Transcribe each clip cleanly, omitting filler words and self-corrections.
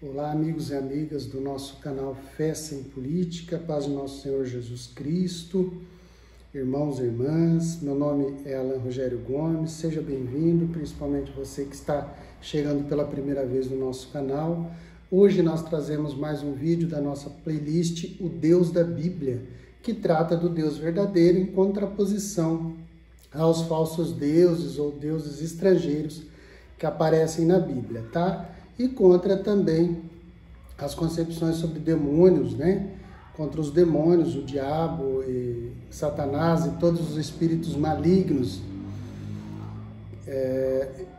Olá, amigos e amigas do nosso canal Fé Sem Política, paz do nosso Senhor Jesus Cristo, irmãos e irmãs, meu nome é Alan Rogério Gomes, seja bem-vindo, principalmente você que está chegando pela primeira vez no nosso canal. Hoje nós trazemos mais um vídeo da nossa playlist O Deus da Bíblia, que trata do Deus verdadeiro em contraposição aos falsos deuses ou deuses estrangeiros que aparecem na Bíblia, tá? E contra também as concepções sobre demônios, né? Contra os demônios, o diabo, e Satanás e todos os espíritos malignos.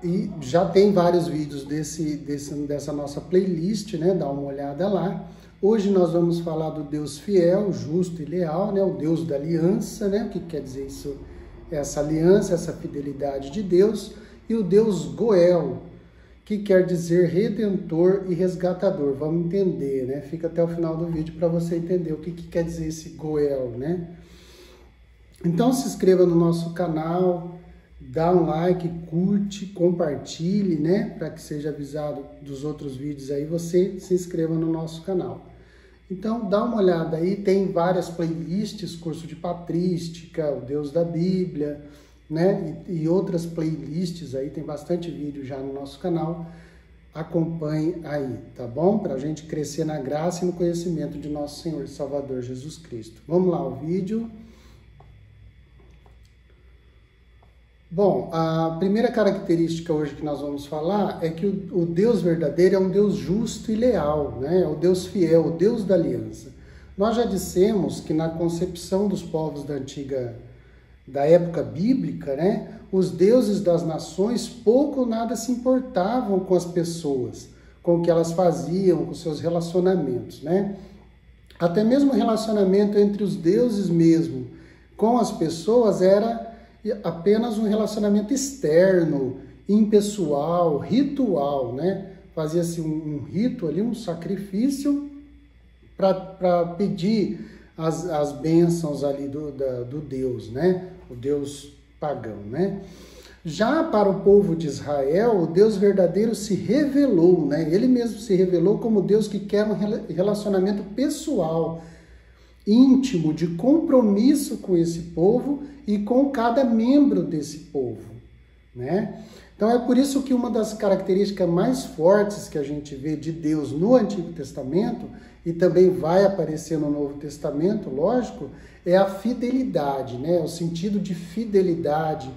E já tem vários vídeos dessa nossa playlist, né? Dá uma olhada lá. Hoje nós vamos falar do Deus fiel, justo e leal, né? O Deus da aliança, né? O que quer dizer isso? Essa aliança, essa fidelidade de Deus. E o Deus Goel, que quer dizer redentor e resgatador. Vamos entender, né? Fica até o final do vídeo para você entender o que quer dizer esse Goel, né? Então se inscreva no nosso canal, dá um like, curte, compartilhe, né? Para que seja avisado dos outros vídeos aí, você se inscreva no nosso canal. Então dá uma olhada aí, tem várias playlists, curso de patrística, o Deus da Bíblia, né? E outras playlists aí, tem bastante vídeo já no nosso canal. Acompanhe aí, tá bom? Para a gente crescer na graça e no conhecimento de nosso Senhor e Salvador Jesus Cristo. Vamos lá, o vídeo. Bom, a primeira característica hoje que nós vamos falar é que o Deus verdadeiro é um Deus justo e leal, né? É o Deus fiel, o Deus da aliança. Nós já dissemos que na concepção dos povos da época bíblica, né, os deuses das nações pouco ou nada se importavam com as pessoas, com o que elas faziam, com seus relacionamentos, né? Até mesmo o relacionamento entre os deuses mesmo com as pessoas era apenas um relacionamento externo, impessoal, ritual, né? Fazia-se um rito ali, um sacrifício para pedir as bênçãos ali do Deus, né? O Deus pagão, né? Já para o povo de Israel, o Deus verdadeiro se revelou, né? Ele mesmo se revelou como Deus que quer um relacionamento pessoal, íntimo, de compromisso com esse povo e com cada membro desse povo, né? Então é por isso que uma das características mais fortes que a gente vê de Deus no Antigo Testamento, e também vai aparecer no Novo Testamento, lógico, é a fidelidade, né? O sentido de fidelidade.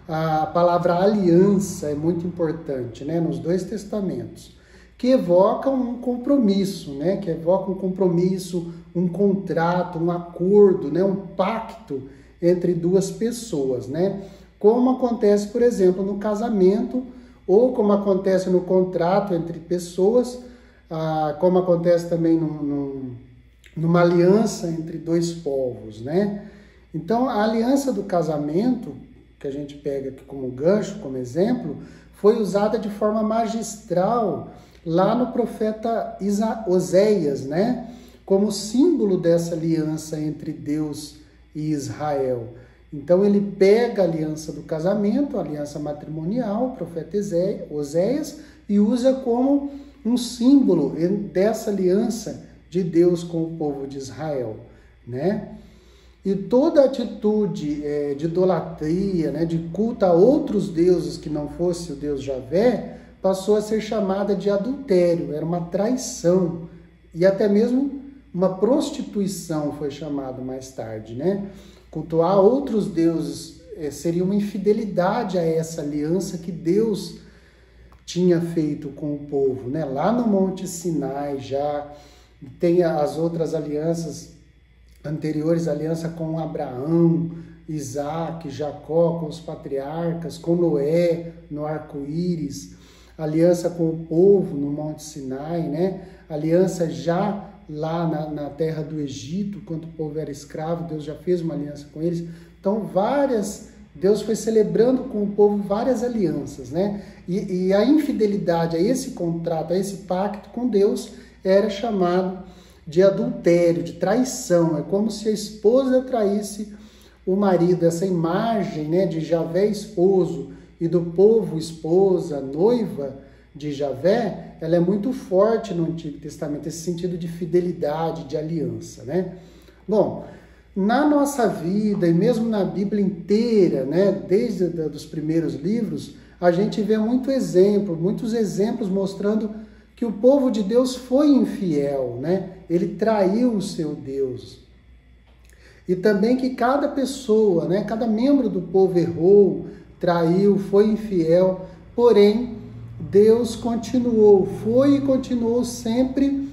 A palavra aliança é muito importante, né? Nos dois testamentos, que evoca um compromisso, né? Que evoca um compromisso, um contrato, um acordo, né? Um pacto entre duas pessoas, né? Como acontece, por exemplo, no casamento, ou como acontece no contrato entre pessoas, como acontece também numa aliança entre dois povos, né? Então, a aliança do casamento, que a gente pega aqui como gancho, como exemplo, foi usada de forma magistral lá no profeta Oséias, né? Como símbolo dessa aliança entre Deus e Israel. Então ele pega a aliança do casamento, a aliança matrimonial, o profeta Oséias, e usa como um símbolo dessa aliança de Deus com o povo de Israel, né? E toda atitude de idolatria, né, de culto a outros deuses que não fosse o Deus Javé, passou a ser chamada de adultério, era uma traição, e até mesmo uma prostituição foi chamado mais tarde, né? Cultuar outros deuses seria uma infidelidade a essa aliança que Deus tinha feito com o povo, né? Lá no Monte Sinai já tem as outras alianças anteriores, aliança com Abraão, Isaac, Jacó, com os patriarcas, com Noé no arco-íris, aliança com o povo no Monte Sinai, né? Aliança já lá na terra do Egito, quando o povo era escravo, Deus já fez uma aliança com eles. Então, Deus foi celebrando com o povo várias alianças, né? E a infidelidade a esse contrato, a esse pacto com Deus, era chamado de adultério, de traição. É como se a esposa traísse o marido, essa imagem, né, de Javé esposo e do povo esposa, noiva, de Javé, ela é muito forte no Antigo Testamento, esse sentido de fidelidade, de aliança, né? Bom, na nossa vida e mesmo na Bíblia inteira, né, desde os primeiros livros, a gente vê muitos exemplos mostrando que o povo de Deus foi infiel, né? Ele traiu o seu Deus. E também que cada pessoa, né, cada membro do povo errou, traiu, foi infiel, porém Deus foi e continuou sempre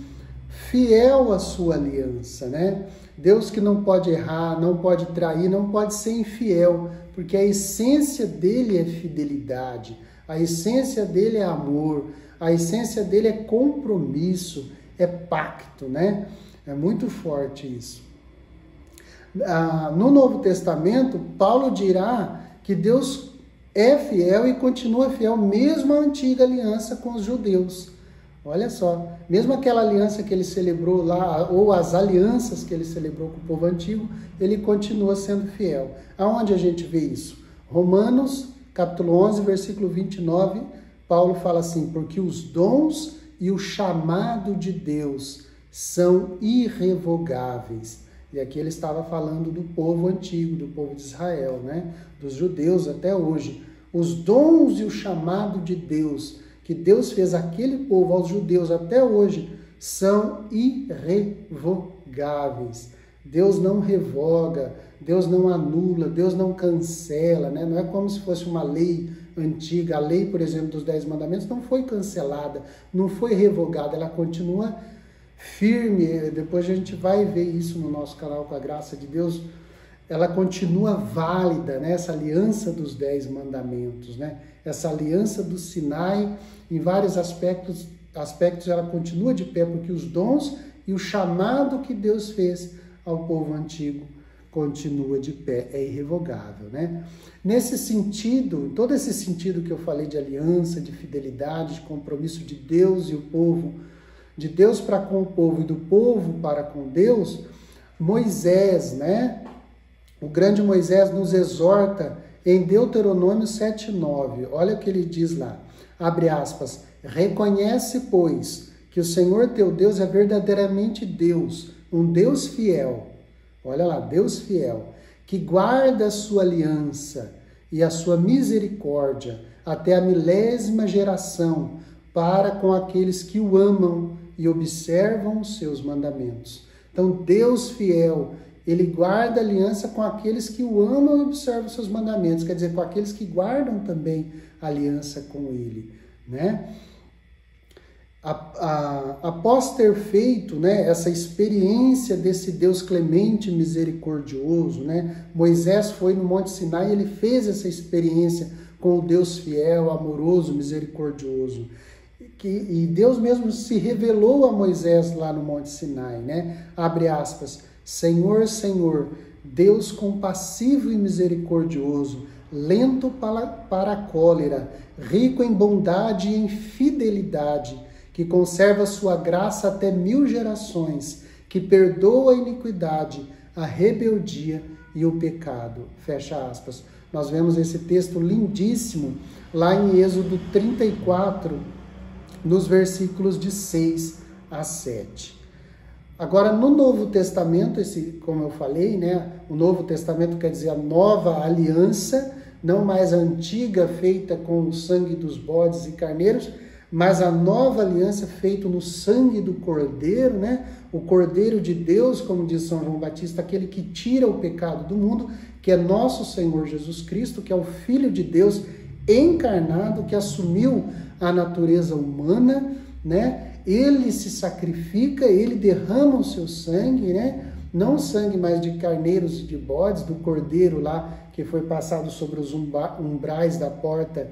fiel à sua aliança, né? Deus que não pode errar, não pode trair, não pode ser infiel, porque a essência dele é fidelidade, a essência dele é amor, a essência dele é compromisso, é pacto, né? É muito forte isso. No Novo Testamento, Paulo dirá que Deus é fiel e continua fiel, mesmo a antiga aliança com os judeus. Olha só, mesmo aquela aliança que ele celebrou lá, ou as alianças que ele celebrou com o povo antigo, ele continua sendo fiel. Aonde a gente vê isso? Romanos, capítulo 11, versículo 29, Paulo fala assim: porque os dons e o chamado de Deus são irrevogáveis. E aqui ele estava falando do povo antigo, do povo de Israel, né? Dos judeus até hoje. Os dons e o chamado de Deus, que Deus fez aquele povo, aos judeus até hoje, são irrevogáveis. Deus não revoga, Deus não anula, Deus não cancela, né? Não é como se fosse uma lei antiga. A lei, por exemplo, dos 10 mandamentos não foi cancelada, não foi revogada, ela continua firme. Depois a gente vai ver isso no nosso canal, com a graça de Deus. Ela continua válida, né? Essa aliança dos 10 mandamentos, né? Essa aliança do Sinai, em vários aspectos ela continua de pé, porque os dons e o chamado que Deus fez ao povo antigo continua de pé, é irrevogável, né? Nesse sentido, todo esse sentido que eu falei de aliança, de fidelidade, de compromisso de Deus e o povo, de Deus para com o povo e do povo para com Deus, Moisés, né? O grande Moisés nos exorta em Deuteronômio 7:9. Olha o que ele diz lá, abre aspas: reconhece, pois, que o Senhor teu Deus é verdadeiramente Deus, um Deus fiel. Olha lá, Deus fiel, que guarda a sua aliança e a sua misericórdia até a 1000ª geração, para com aqueles que o amam e observam os seus mandamentos. Então, Deus fiel, ele guarda aliança com aqueles que o amam e observam os seus mandamentos, quer dizer, com aqueles que guardam também aliança com ele, né? Após ter feito, né, essa experiência desse Deus clemente e misericordioso, né, Moisés foi no Monte Sinai e ele fez essa experiência com o Deus fiel, amoroso, misericordioso. E Deus mesmo se revelou a Moisés lá no Monte Sinai, né? Abre aspas: Senhor, Senhor, Deus compassivo e misericordioso, lento para a cólera, rico em bondade e em fidelidade, que conserva sua graça até 1000 gerações, que perdoa a iniquidade, a rebeldia e o pecado. Fecha aspas. Nós vemos esse texto lindíssimo lá em Êxodo 34, nos versículos de 6 a 7. Agora, no Novo Testamento, como eu falei, né, o Novo Testamento quer dizer a nova aliança, não mais a antiga feita com o sangue dos bodes e carneiros, mas a nova aliança feita no sangue do Cordeiro, né? O Cordeiro de Deus, como diz São João Batista, aquele que tira o pecado do mundo, que é nosso Senhor Jesus Cristo, que é o Filho de Deus encarnado, que assumiu a natureza humana, né? Ele se sacrifica, ele derrama o seu sangue, né? Não o sangue mais de carneiros e de bodes, do cordeiro lá, que foi passado sobre os umbrais da porta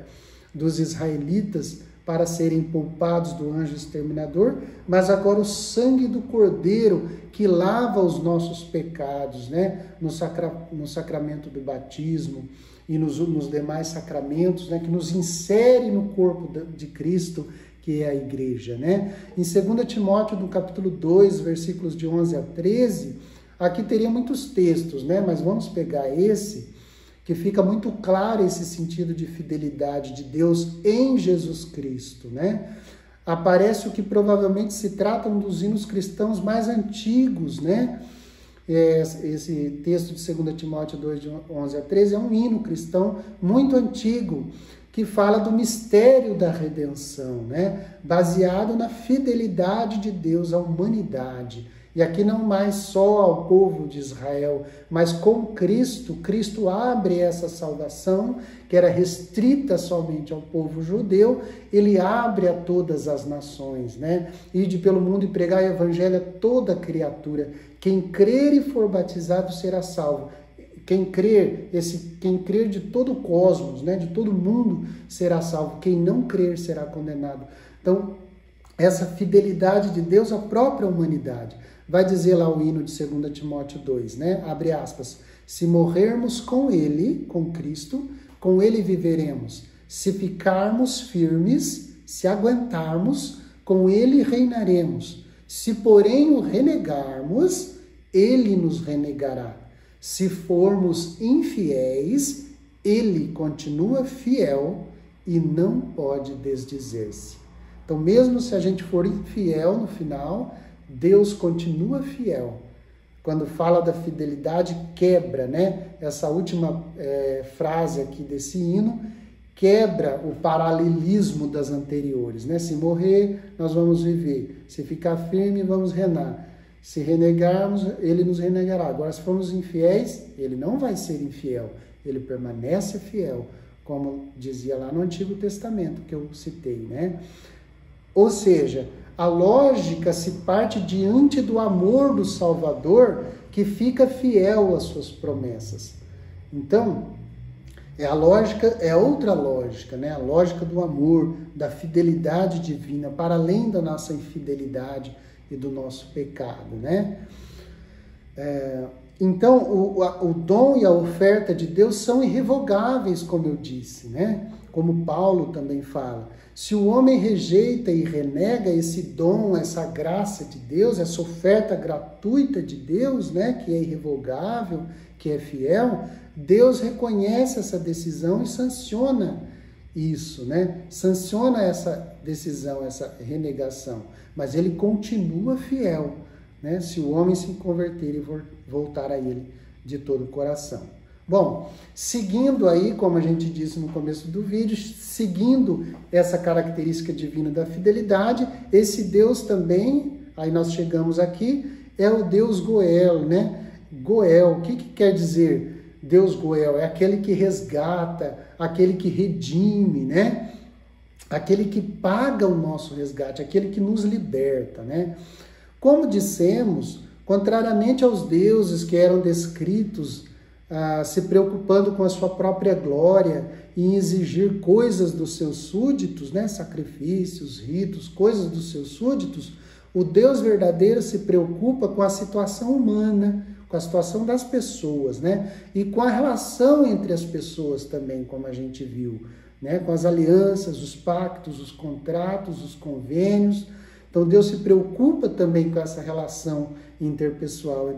dos israelitas para serem poupados do anjo exterminador, mas agora o sangue do cordeiro que lava os nossos pecados, né? No sacramento do batismo e nos demais sacramentos, né? Que nos insere no corpo de Cristo, que é a igreja, né? Em 2 Timóteo, no capítulo 2, versículos de 11 a 13, aqui teria muitos textos, né? Mas vamos pegar esse, que fica muito claro esse sentido de fidelidade de Deus em Jesus Cristo, né? Aparece o que provavelmente se trata um dos hinos cristãos mais antigos, né? Esse texto de 2 Timóteo 2, de 11 a 13, é um hino cristão muito antigo, que fala do mistério da redenção, né? Baseado na fidelidade de Deus à humanidade. E aqui não mais só ao povo de Israel, mas com Cristo. Cristo abre essa salvação, que era restrita somente ao povo judeu, ele abre a todas as nações, né? Ide pelo mundo e pregar o evangelho a toda criatura. Quem crer e for batizado será salvo. Quem crer de todo o cosmos, né, de todo mundo, será salvo. Quem não crer será condenado. Então, essa fidelidade de Deus à própria humanidade. Vai dizer lá o hino de 2 Timóteo 2, né? Abre aspas. Se morrermos com ele, com Cristo, com ele viveremos. Se ficarmos firmes, se aguentarmos, com ele reinaremos. Se, porém, o renegarmos, ele nos renegará. Se formos infiéis, ele continua fiel e não pode desdizer-se. Então, mesmo se a gente for infiel no final, Deus continua fiel. Quando fala da fidelidade, quebra, né? Essa última frase aqui desse hino, quebra o paralelismo das anteriores, né? Se morrer, nós vamos viver. Se ficar firme, vamos reinar. Se renegarmos, ele nos renegará. Agora, se formos infiéis, ele não vai ser infiel. Ele permanece fiel, como dizia lá no Antigo Testamento, que eu citei, né? Ou seja, a lógica se parte diante do amor do Salvador, que fica fiel às suas promessas. Então, é outra lógica, né? A lógica do amor, da fidelidade divina, para além da nossa infidelidade e do nosso pecado, né? Então, o dom e a oferta de Deus são irrevogáveis, como eu disse, né? Como Paulo também fala. Se o homem rejeita e renega esse dom, essa graça de Deus, essa oferta gratuita de Deus, né? Que é irrevogável, que é fiel, Deus reconhece essa decisão e sanciona isso, né? Sanciona essa decisão, essa renegação. Mas ele continua fiel, né? Se o homem se converter e voltar a ele de todo o coração. Bom, seguindo aí, como a gente disse no começo do vídeo, seguindo essa característica divina da fidelidade, esse Deus também, aí nós chegamos aqui, é o Deus Goel, né? Goel, o que quer dizer Deus Goel? É aquele que resgata, aquele que redime, né? Aquele que paga o nosso resgate, aquele que nos liberta, né? Como dissemos, contrariamente aos deuses que eram descritos se preocupando com a sua própria glória e em exigir coisas dos seus súditos, né? Sacrifícios, ritos, coisas dos seus súditos, o Deus verdadeiro se preocupa com a situação humana, com a situação das pessoas, né? E com a relação entre as pessoas também, como a gente viu, né? Com as alianças, os pactos, os contratos, os convênios. Então Deus se preocupa também com essa relação interpessoal,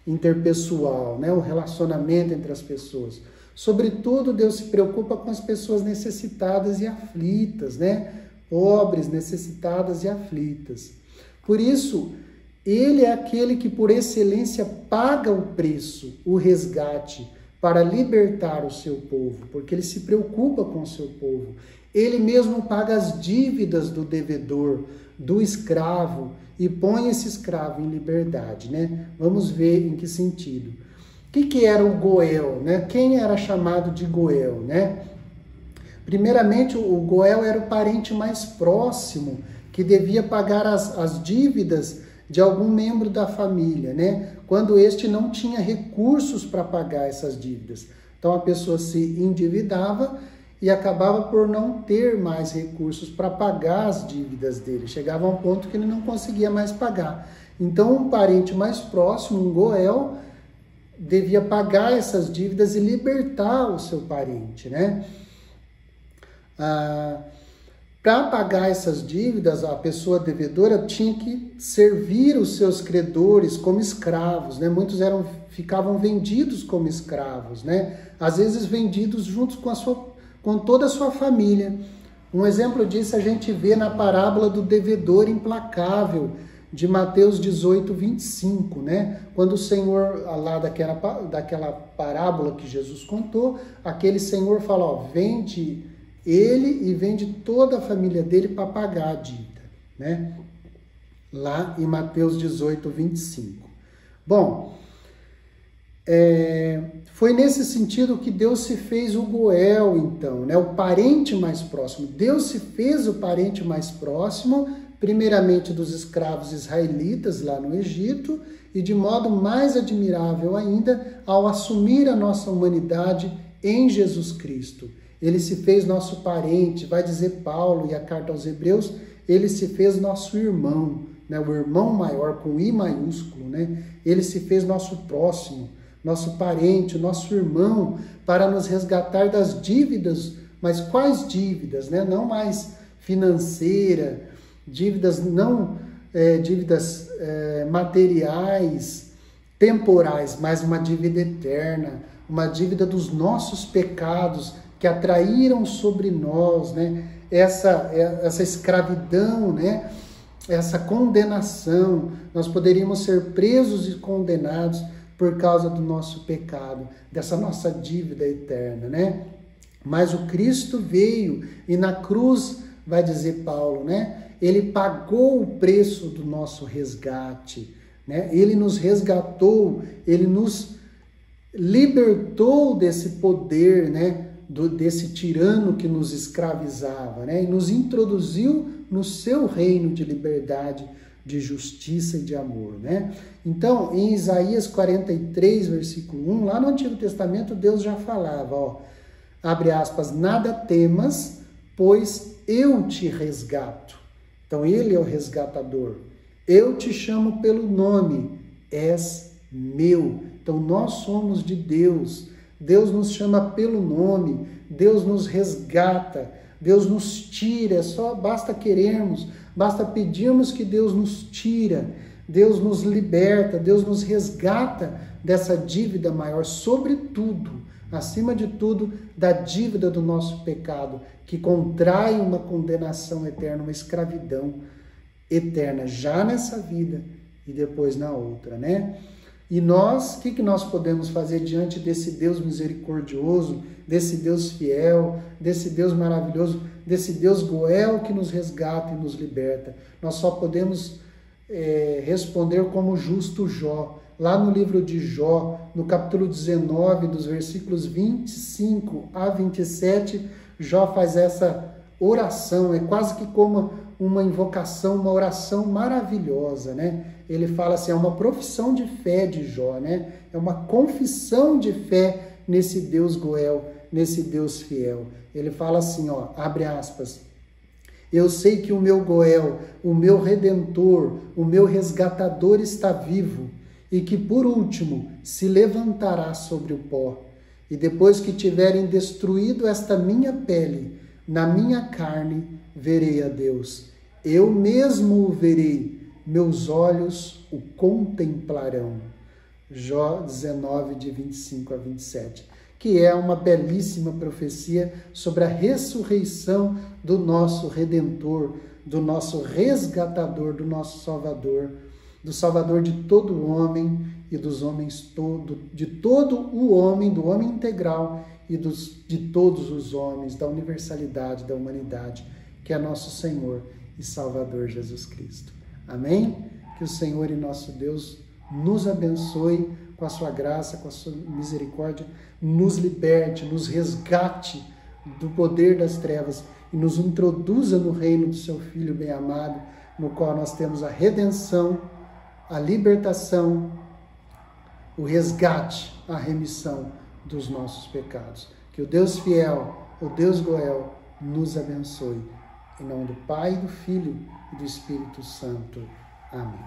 interpessoal, né? O relacionamento entre as pessoas. Sobretudo, Deus se preocupa com as pessoas necessitadas e aflitas, né? Pobres, necessitadas e aflitas. Por isso, ele é aquele que, por excelência, paga o preço, o resgate, para libertar o seu povo, porque ele se preocupa com o seu povo. Ele mesmo paga as dívidas do devedor, do escravo, e põe esse escravo em liberdade, né? Vamos ver em que sentido. O que era o Goel, né? Quem era chamado de Goel, né? Primeiramente, o Goel era o parente mais próximo, que devia pagar as dívidas de algum membro da família, né? Quando este não tinha recursos para pagar essas dívidas. Então, a pessoa se endividava e acabava por não ter mais recursos para pagar as dívidas dele. Chegava a um ponto que ele não conseguia mais pagar. Então, um parente mais próximo, um Goel, devia pagar essas dívidas e libertar o seu parente, né? Para pagar essas dívidas, a pessoa devedora tinha que servir os seus credores como escravos, né? Muitos ficavam vendidos como escravos, né? Às vezes vendidos juntos com toda a sua família. Um exemplo disso a gente vê na parábola do devedor implacável, de Mateus 18, 25, né? Quando o Senhor, lá daquela parábola que Jesus contou, aquele Senhor fala, ó, vende ele e vende toda a família dele para pagar a dívida, né? Lá em Mateus 18, 25. Bom, foi nesse sentido que Deus se fez o Goel, então, né? O parente mais próximo. Deus se fez o parente mais próximo, primeiramente dos escravos israelitas lá no Egito, e de modo mais admirável ainda, ao assumir a nossa humanidade em Jesus Cristo. Ele se fez nosso parente, vai dizer Paulo e a carta aos Hebreus, ele se fez nosso irmão, né? O irmão maior com I maiúsculo, né? Ele se fez nosso próximo, nosso parente, nosso irmão, para nos resgatar das dívidas. Mas quais dívidas, né? Não mais financeira, dívidas dívidas materiais, temporais, mas uma dívida eterna, uma dívida dos nossos pecados que atraíram sobre nós, né? Essa escravidão, né? Essa condenação. Nós poderíamos ser presos e condenados por causa do nosso pecado, dessa nossa dívida eterna, né? Mas o Cristo veio e na cruz, vai dizer Paulo, né? Ele pagou o preço do nosso resgate, né? Ele nos resgatou, ele nos libertou desse poder, né? Desse tirano que nos escravizava, né? E nos introduziu no seu reino de liberdade, de justiça e de amor, né? Então, em Isaías 43, versículo 1, lá no Antigo Testamento, Deus já falava, ó, abre aspas, nada temas, pois eu te resgato. Então, ele é o resgatador. Eu te chamo pelo nome, és meu. Então, nós somos de Deus. Deus nos chama pelo nome, Deus nos resgata, Deus nos tira, basta querermos, basta pedirmos que Deus nos tira, Deus nos liberta, Deus nos resgata dessa dívida maior, sobretudo, acima de tudo, da dívida do nosso pecado, que contrai uma condenação eterna, uma escravidão eterna, já nessa vida e depois na outra, né? E nós, o que nós podemos fazer diante desse Deus misericordioso, desse Deus fiel, desse Deus maravilhoso, desse Deus Goel que nos resgata e nos liberta? Nós só podemos responder como justo Jó. Lá no livro de Jó, no capítulo 19, dos versículos 25 a 27, Jó faz essa oração, é quase que como uma invocação, uma oração maravilhosa, né? Ele fala assim, é uma profissão de fé de Jó, né? É uma confissão de fé nesse Deus Goel, nesse Deus fiel. Ele fala assim, ó, abre aspas, eu sei que o meu Goel, o meu Redentor, o meu resgatador está vivo e que por último se levantará sobre o pó. E depois que tiverem destruído esta minha pele, na minha carne verei a Deus. Eu mesmo o verei, meus olhos o contemplarão. Jó 19, de 25 a 27, que é uma belíssima profecia sobre a ressurreição do nosso Redentor, do nosso resgatador, do nosso Salvador, do Salvador de todo homem e dos homens de todo o homem, do homem integral e de todos os homens, da universalidade, da humanidade, que é nosso Senhor e Salvador Jesus Cristo. Amém? Que o Senhor e nosso Deus nos abençoe com a sua graça, com a sua misericórdia, nos liberte, nos resgate do poder das trevas e nos introduza no reino do seu Filho bem-amado, no qual nós temos a redenção, a libertação, o resgate, a remissão dos nossos pecados. Que o Deus fiel, o Deus Goel, nos abençoe. Em nome do Pai, do Filho e do Espírito Santo. Amém.